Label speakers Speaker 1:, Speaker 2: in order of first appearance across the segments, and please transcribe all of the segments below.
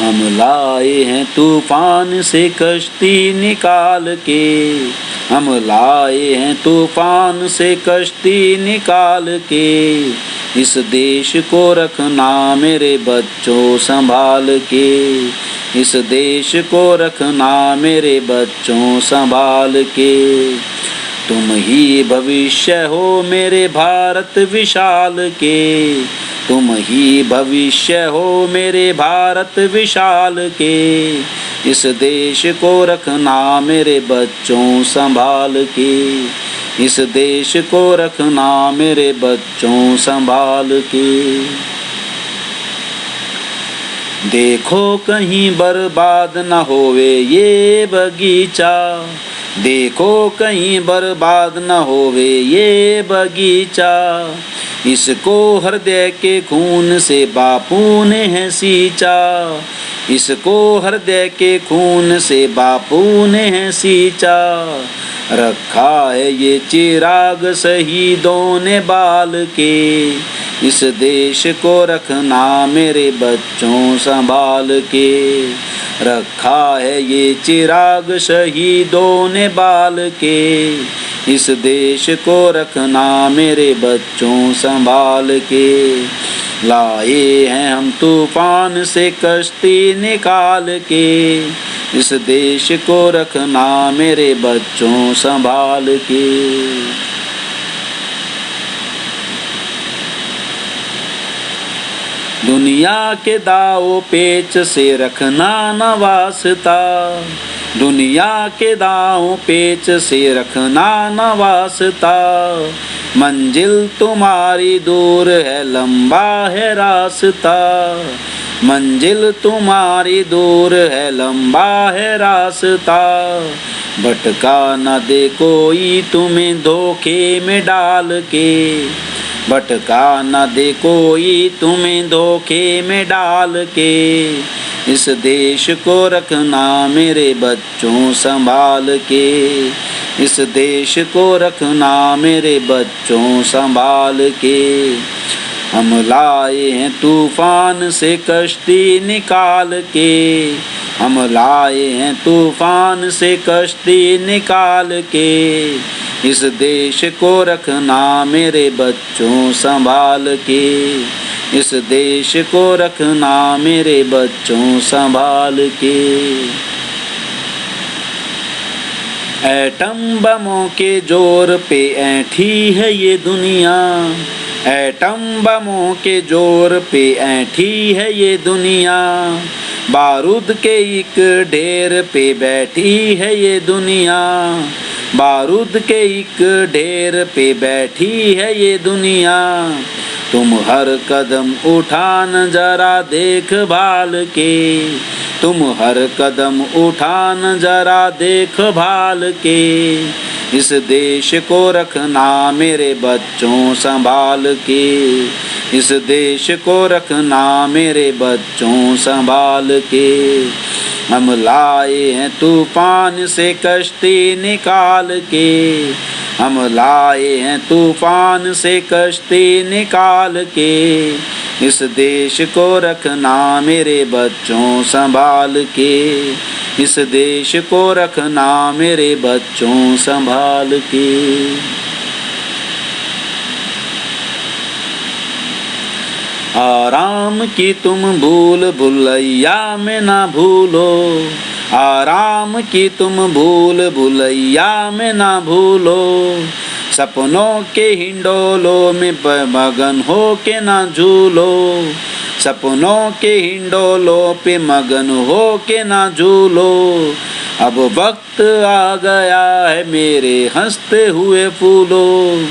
Speaker 1: हम लाए हैं तूफान से कश्ती निकाल के, हम लाए हैं तूफान से कश्ती निकाल के। इस देश को रखना मेरे बच्चों संभाल के, इस देश को रखना मेरे बच्चों संभाल के। तुम ही भविष्य हो मेरे भारत विशाल के, तुम ही भविष्य हो मेरे भारत विशाल के। इस देश को रखना मेरे बच्चों संभाल के, इस देश को रखना मेरे बच्चों संभाल के। देखो कहीं बर्बाद न होवे ये बगीचा, देखो कहीं बर्बाद न होवे ये बगीचा। इसको हृदय के खून से बापू ने है सींचा, इसको हृदय के खून से बापू ने है सींचा। रखा है ये चिराग शहीदों ने बाल के, इस देश को रखना मेरे बच्चों संभाल के। रखा है ये चिराग शहीदों ने बाल के, इस देश को रखना मेरे बच्चों संभाल के। लाए हैं हम तूफान से कश्ती निकाल के, इस देश को रखना मेरे बच्चों संभाल के। दुनिया के दाव पेच से रखना न वास्ता, दुनिया के दाव पेच से रखना न वास्ता। मंजिल तुम्हारी दूर है लंबा है रास्ता, मंजिल तुम्हारी दूर है लंबा है रास्ता। भटका न दे कोई तुम्हें धोखे में डाल के, भटका न दे कोई तुम्हें धोखे में डाल के। इस देश को रखना मेरे बच्चों संभाल के, इस देश को रखना मेरे बच्चों संभाल के। हम लाए हैं तूफान से कश्ती निकाल के, हम लाए हैं तूफान से कश्ती निकाल के। इस देश को रखना मेरे बच्चों संभाल के, इस देश को रखना मेरे बच्चों संभाल के। एटम बमों के जोर पे ऐंठी है ये दुनिया, एटम बमों के जोर पे ऐंठी है ये दुनिया। बारूद के एक ढेर पे बैठी है ये दुनिया, बारूद के एक ढेर पे बैठी है ये दुनिया। तुम हर कदम उठान जरा देख भाल के, तुम हर कदम उठान जरा देख भाल के। इस देश को रखना मेरे बच्चों संभाल के, इस देश को रखना मेरे बच्चों संभाल के। हम लाए हैं तूफान से कश्ती निकाल के, हम लाए हैं तूफान से कश्ती निकाल के। इस देश को रखना मेरे बच्चों संभाल के, इस देश को रखना मेरे बच्चों संभाल के। आराम की तुम भूल भुलैया में ना भूलो, आराम की तुम भूल भुलैया में ना भूलो। सपनों के हिंडोलों में मगन हो के ना झूलो, सपनों के हिंडोलों पे मगन हो के ना झूलो। अब वक्त आ गया है मेरे हंसते हुए फूलों,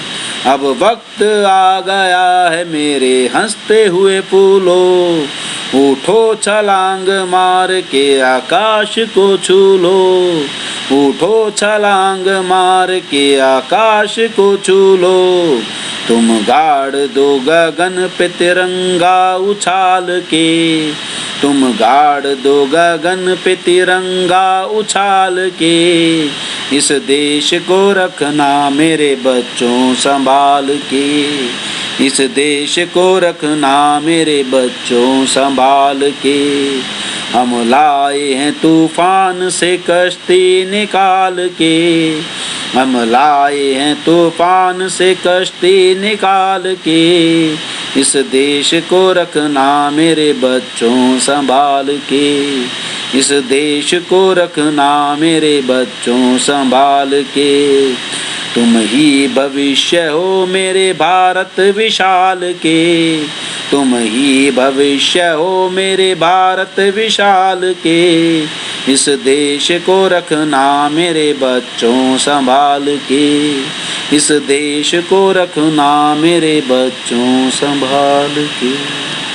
Speaker 1: अब वक्त आ गया है मेरे हंसते हुए फूलों। उठो छलांग मार के आकाश को छू लो, उठो छलांग मार के आकाश को छू लो। तुम गाड़ दो गगन पे तिरंगा उछाल के, तुम गाड़ दो गगन पे तिरंगा उछाल के। इस देश को रखना मेरे बच्चों संभाल के, इस देश को रखना मेरे बच्चों संभाल के। हम लाए हैं तूफान से कश्ती निकाल के, हम लाए हैं तूफान से कश्ती निकाल के। इस देश को रखना मेरे बच्चों संभाल के, इस देश को रखना मेरे बच्चों संभाल के। तुम ही भविष्य हो मेरे भारत विशाल के, तुम ही भविष्य हो मेरे भारत विशाल के। इस देश को रखना मेरे बच्चों संभाल के, इस देश को रखना मेरे बच्चों संभाल के।